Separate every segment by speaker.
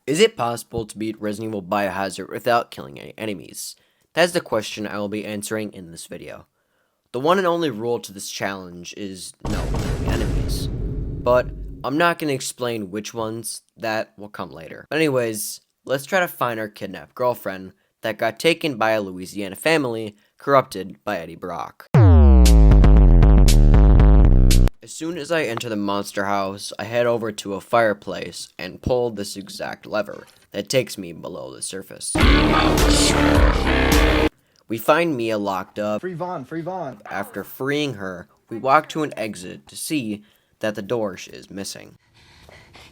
Speaker 1: Is it possible to beat Resident Evil Biohazard without killing any enemies? That's the question I will be answering in this video. The one and only rule to this challenge is no killing enemies. But I'm not going to explain which ones, that will come later. But anyways, let's try to find our kidnapped girlfriend that got taken by a Louisiana family corrupted by Eddie Brock. As soon as I enter the monster house, I head over to a fireplace and pull this exact lever that takes me below the surface. We find Mia locked up.
Speaker 2: Free Vaughn.
Speaker 1: After freeing her, we walk to an exit to see that the door is missing.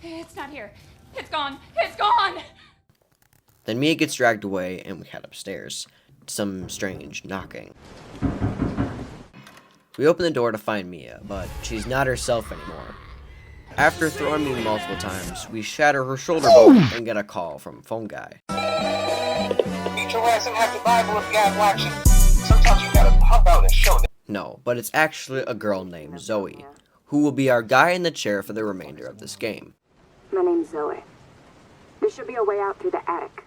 Speaker 3: It's not here. It's gone. It's gone!
Speaker 1: Then Mia gets dragged away and we head upstairs. Some strange knocking. We open the door to find Mia, but she's not herself anymore. After throwing me multiple times, we shatter her shoulder bone and get a call from a phone guy.
Speaker 4: Eat your ass and have the Bible if God watching. Sometimes you gotta hop out and show them.
Speaker 1: No, but it's actually a girl named Zoe, who will be our guy in the chair for the remainder of this game.
Speaker 5: My name's Zoe. There should be a way out through the attic.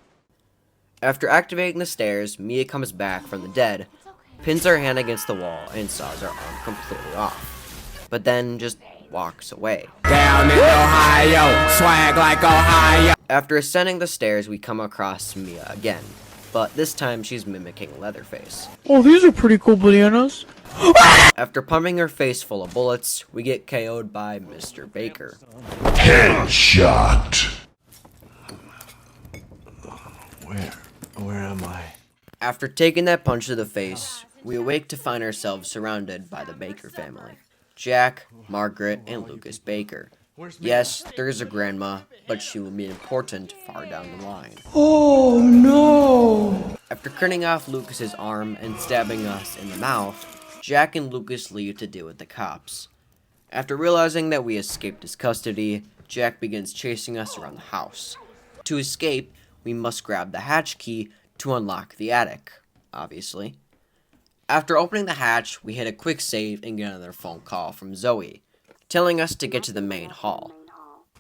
Speaker 1: After activating the stairs, Mia comes back from the dead, pins her hand against the wall, and saws her arm completely off. But then just walks away.
Speaker 6: Down in Ohio, swag like Ohio.
Speaker 1: After ascending the stairs, we come across Mia again, but this time she's mimicking Leatherface.
Speaker 7: Oh, these are pretty cool bananas.
Speaker 1: After pumping her face full of bullets, we get KO'd by Mr. Baker.
Speaker 8: Headshot.
Speaker 6: Where am I?
Speaker 1: After taking that punch to the face, we awake to find ourselves surrounded by the Baker family. Jack, Margaret, and Lucas Baker. Yes, there is a grandma, but she will be important far down the line.
Speaker 7: Oh no!
Speaker 1: After cutting off Lucas's arm and stabbing us in the mouth, Jack and Lucas leave to deal with the cops. After realizing that we escaped his custody, Jack begins chasing us around the house. To escape, we must grab the hatch key to unlock the attic, obviously. After opening the hatch, we hit a quick save and get another phone call from Zoe, telling us to get to the main hall.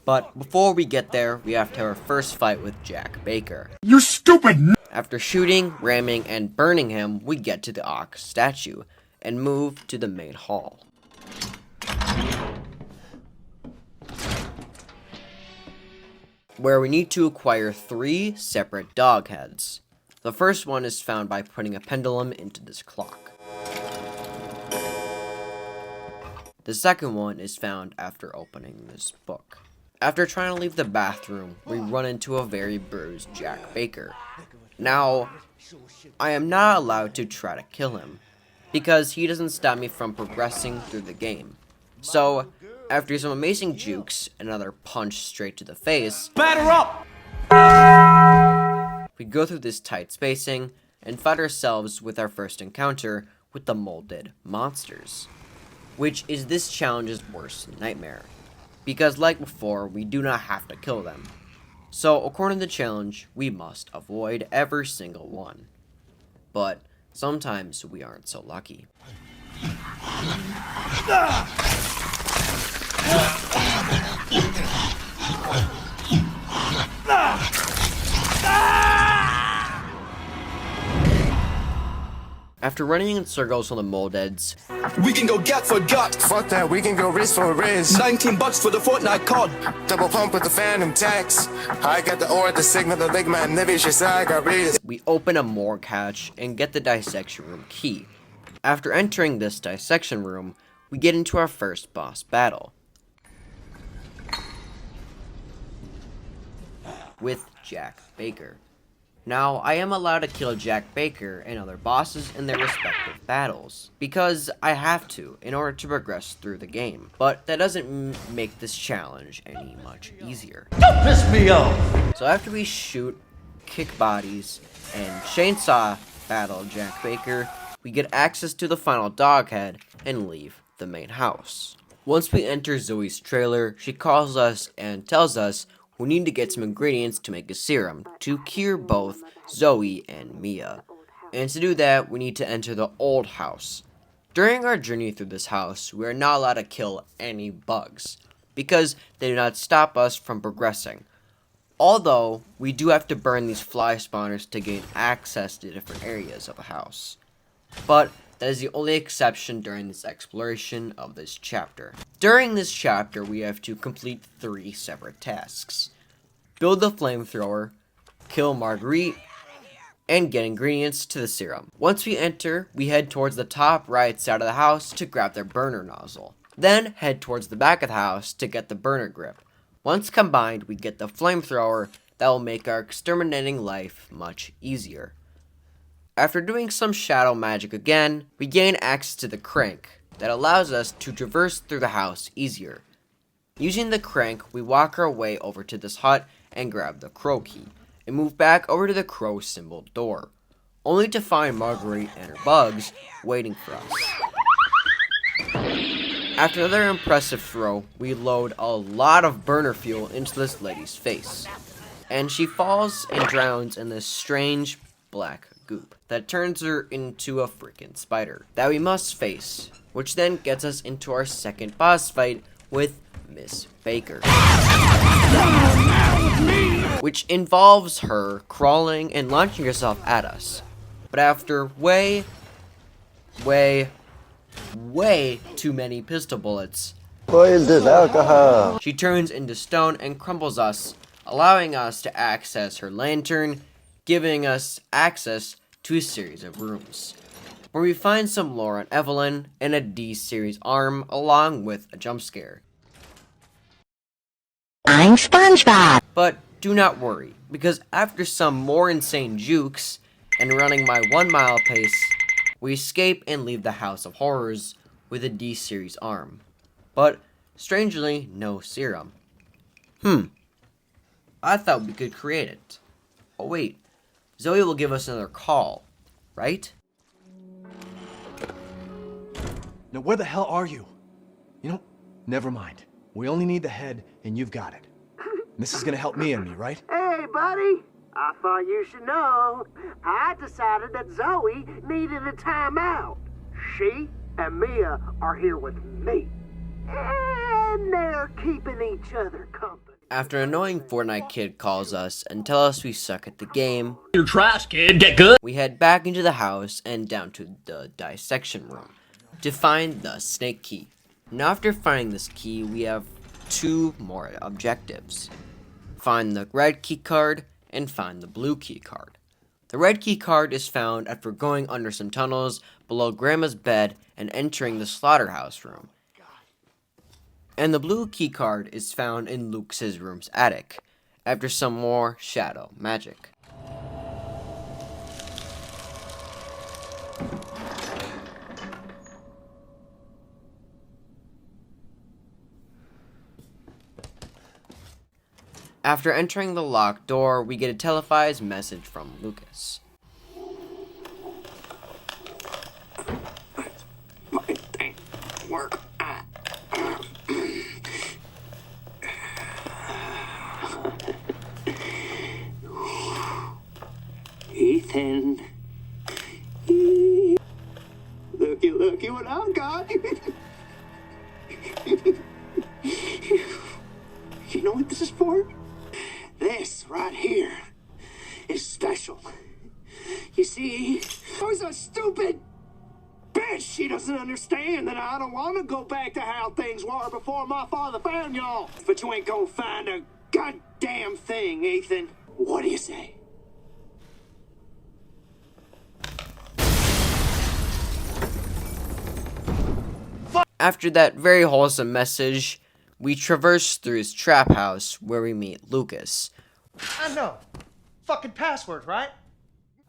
Speaker 1: But before we get there, we have to have our first fight with Jack Baker.
Speaker 8: You stupid!
Speaker 1: After shooting, ramming, and burning him, we get to the Ox statue and move to the main hall. Where we need to acquire 3 separate dog heads. The first one is found by putting a pendulum into this clock. The second one is found after opening this book. After trying to leave the bathroom, we run into a very bruised Jack Baker. Now, I am not allowed to try to kill him, because he doesn't stop me from progressing through the game. So, after some amazing jukes and another punch straight to the face,
Speaker 6: Batter up!
Speaker 1: we go through this tight spacing and find ourselves with our first encounter with the molded monsters, which is this challenge's worst nightmare, because like before, we do not have to kill them. So according to the challenge, we must avoid every single one. But sometimes we aren't so lucky. After running in circles on the moldeds,
Speaker 6: We can go get for gut.
Speaker 9: Fuck that, we can go wrist for wrist.
Speaker 6: $19 for the Fortnite cod.
Speaker 9: Double pump with the phantom tax. I got the ore, the signal, the link, man, never I got read.
Speaker 1: we open a morgue hatch and get the dissection room key. After entering this dissection room, we get into our first boss battle with Jack Baker. Now, I am allowed to kill Jack Baker and other bosses in their respective battles, because I have to in order to progress through the game. But that doesn't make this challenge any much easier.
Speaker 6: Don't piss me off!
Speaker 1: So after we shoot, kick bodies, and chainsaw battle Jack Baker, we get access to the final dog head and leave the main house. Once we enter Zoe's trailer, she calls us and tells us we need to get some ingredients to make a serum to cure both Zoe and Mia. And to do that, we need to enter the old house. During our journey through this house, we are not allowed to kill any bugs, because they do not stop us from progressing. Although, we do have to burn these fly spawners to gain access to different areas of the house. But that is the only exception during this exploration of this chapter. During this chapter, we have to complete 3 separate tasks. Build the flamethrower, kill Marguerite, and get ingredients to the serum. Once we enter, we head towards the top right side of the house to grab their burner nozzle. Then head towards the back of the house to get the burner grip. Once combined, we get the flamethrower that will make our exterminating life much easier. After doing some shadow magic again, we gain access to the crank that allows us to traverse through the house easier. Using the crank, we walk our way over to this hut and grab the crow key, and move back over to the crow symbol door, only to find Marguerite and her bugs waiting for us. After another impressive throw, we load a lot of burner fuel into this lady's face, and she falls and drowns in this strange black goop that turns her into a freaking spider that we must face, which then gets us into our second boss fight with Miss Baker, which involves her crawling and launching herself at us. But after way too many pistol bullets,
Speaker 2: Poisoned alcohol.
Speaker 1: she turns into stone and crumbles us, allowing us to access her lantern, giving us access to a series of rooms, where we find some lore on Evelyn and a D-series arm along with a jump scare.
Speaker 8: I'm SpongeBob.
Speaker 1: But do not worry, because after some more insane jukes and running my 1 mile pace, we escape and leave the House of Horrors with a D-series arm. But, strangely, no serum. I thought we could create it. Oh wait, Zoe will give us another call, right?
Speaker 10: Now where the hell are you? You know, never mind. We only need the head, and you've got it. This is gonna help me, right?
Speaker 11: Hey, buddy. I thought you should know. I decided that Zoe needed a timeout. She and Mia are here with me. And they're keeping each other company.
Speaker 1: After an annoying Fortnite kid calls us and tells us we suck at the game,
Speaker 7: You're trash, kid. Get good.
Speaker 1: we head back into the house and down to the dissection room to find the snake key. Now after finding this key, we have 2 more objectives. Find the red key card and find the blue key card. The red key card is found after going under some tunnels below Grandma's bed and entering the slaughterhouse room. And the blue key card is found in Lucas's room's attic after some more shadow magic. After entering the locked door, we get a televised message from Lucas.
Speaker 2: My thing work. Ethan. Looky what I've got. You know what this is for? This right here is special. You see, I was a stupid bitch. She doesn't understand that I don't want to go back to how things were before my father found y'all. But you ain't gonna find a goddamn thing, Ethan. What do you say?
Speaker 1: After that very wholesome message, we traverse through his trap house where we meet Lucas,
Speaker 11: I know. Fucking password, right?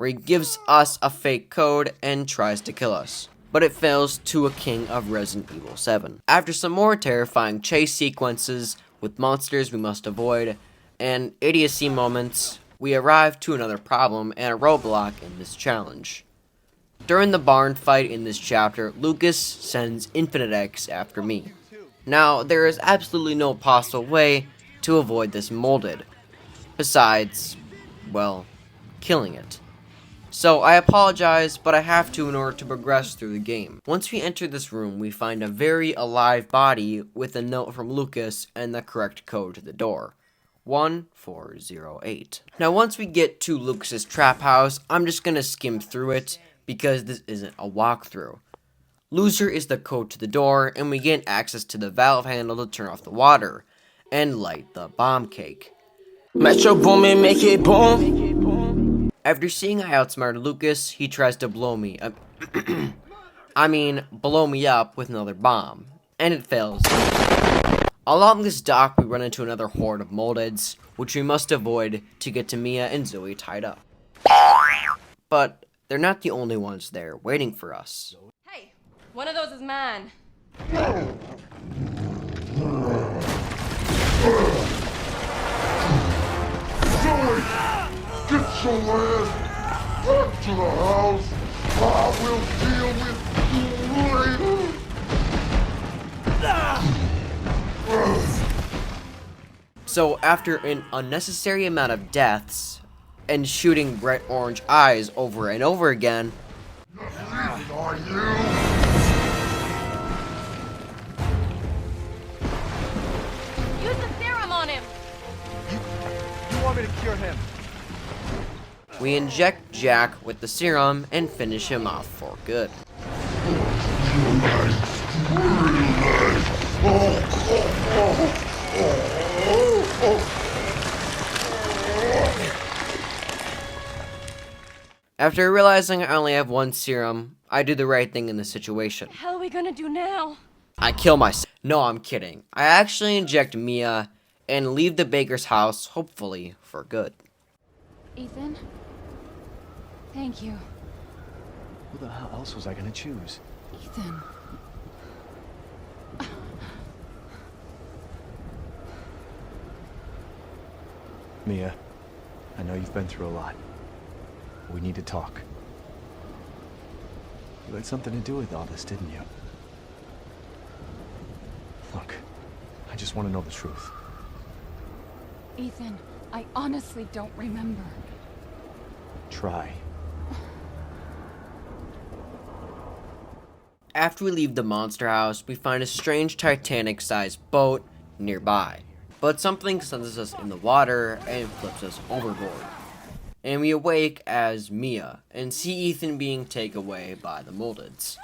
Speaker 1: where he gives us a fake code and tries to kill us, but it fails to a king of Resident Evil 7. After some more terrifying chase sequences with monsters we must avoid and idiocy moments, we arrive to another problem and a roadblock in this challenge. During the barn fight in this chapter, Lucas sends Infinite X after me. Now, there is absolutely no possible way to avoid this molded, besides, well, killing it. So I apologize, but I have to in order to progress through the game. Once we enter this room, we find a very alive body with a note from Lucas and the correct code to the door. 1408. Now once we get to Lucas's trap house, I'm just gonna skim through it because this isn't a walkthrough. Loser is the code to the door, and we get access to the valve handle to turn off the water and light the bomb cake.
Speaker 6: Metro Boomin, make it boom.
Speaker 1: After seeing I outsmarted Lucas, he tries to blow me up. blow me up with another bomb, and it fails. Along this dock, we run into another horde of moldeds, which we must avoid to get to Mia and Zoe tied up. But they're not the only ones there waiting for us.
Speaker 3: Hey, one of those is mine.
Speaker 9: Zoe, get your ass back to the house. I will deal with you later.
Speaker 1: So after an unnecessary amount of deaths and shooting bright orange eyes over and over again,
Speaker 9: Are you?
Speaker 3: Use the serum on him.
Speaker 10: You want me to cure him?
Speaker 1: we inject Jack with the serum and finish him off for good. After realizing I only have one serum, I do the right thing in the situation.
Speaker 3: What the hell are we gonna do now?
Speaker 1: I kill myself. No, I'm kidding. I actually inject Mia and leave the baker's house, hopefully for good.
Speaker 3: Ethan? Thank you.
Speaker 10: Who the hell else was I gonna choose?
Speaker 3: Ethan.
Speaker 10: Mia, I know you've been through a lot. We need to talk. You had something to do with all this, didn't you? Look, I just want to know the truth.
Speaker 3: Ethan, I honestly don't remember.
Speaker 10: Try.
Speaker 1: After we leave the monster house, we find a strange Titanic-sized boat nearby. But something sends us in the water and flips us overboard. And we awake as Mia and see Ethan being taken away by the moldeds.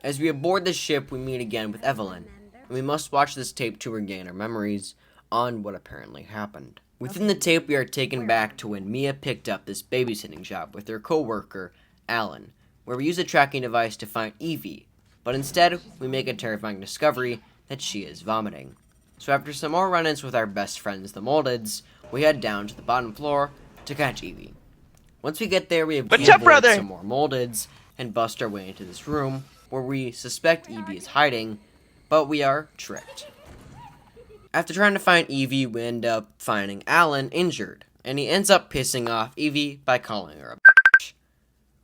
Speaker 1: As we aboard the ship, we meet again with Evelyn, and we must watch this tape to regain our memories on what apparently happened. Within the tape, we are taken back to when Mia picked up this babysitting job with her co-worker, Alan, where we use a tracking device to find Evie, but instead, we make a terrifying discovery that she is vomiting. So after some more run-ins with our best friends, the Moldeds, we head down to the bottom floor to catch Evie. Once we get there, we avoid some more Moldeds and bust our way into this room, where we suspect Evie is hiding, but we are tricked. After trying to find Evie, we end up finding Alan injured, and he ends up pissing off Evie by calling her a bitch.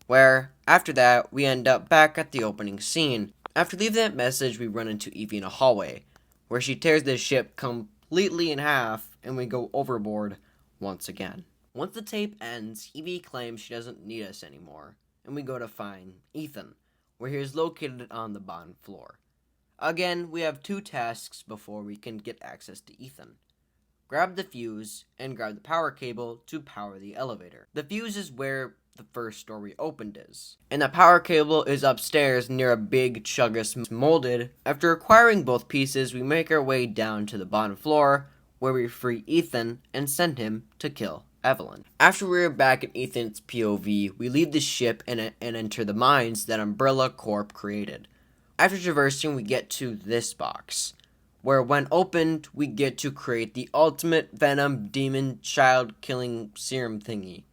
Speaker 1: Where, after that, we end up back at the opening scene. After leaving that message, we run into Evie in a hallway, where she tears the ship completely in half, and we go overboard once again. Once the tape ends, Evie claims she doesn't need us anymore, and we go to find Ethan, where he is located on the bottom floor. Again, we have 2 tasks before we can get access to Ethan. Grab the fuse, and grab the power cable to power the elevator. The fuse is where the first door we opened is, and the power cable is upstairs near a big Chuggus molded. After acquiring both pieces, we make our way down to the bottom floor, where we free Ethan and send him to kill Evelyn. After we're back in Ethan's POV, we leave the ship and enter the mines that Umbrella Corp created. After traversing, we get to this box, where when opened, we get to create the ultimate Venom demon child killing serum thingy.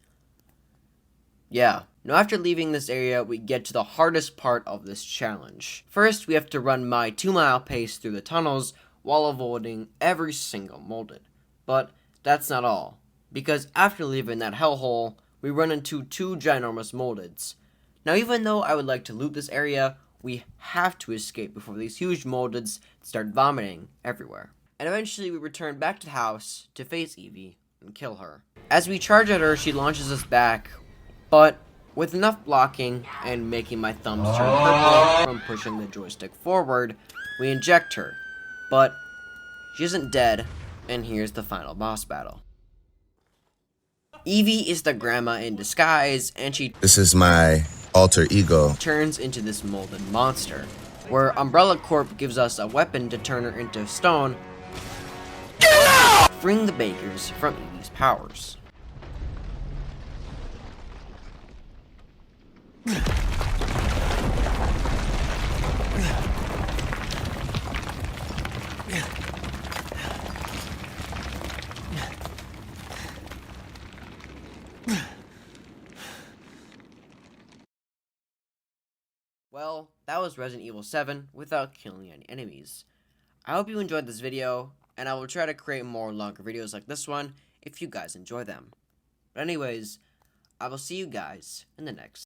Speaker 1: Yeah. Now after leaving this area, we get to the hardest part of this challenge. First, we have to run my 2-mile pace through the tunnels while avoiding every single molded. But that's not all, because after leaving that hellhole, we run into 2 ginormous moldeds. Now even though I would like to loot this area, we have to escape before these huge moldeds start vomiting everywhere. And eventually we return back to the house to face Evie and kill her. As we charge at her, she launches us back, but With enough blocking and making my thumbs turn purple from pushing the joystick forward, we inject her, but she isn't dead, and here's the final boss battle. Evie is the grandma in disguise, and she
Speaker 8: This is my alter ego.
Speaker 1: turns into this molded monster, where Umbrella Corp gives us a weapon to turn her into stone, freeing the Bakers from Evie's powers. Well, that was Resident Evil 7 without killing any enemies. I hope you enjoyed this video, and I will try to create more longer videos like this one if you guys enjoy them. But anyways, I will see you guys in the next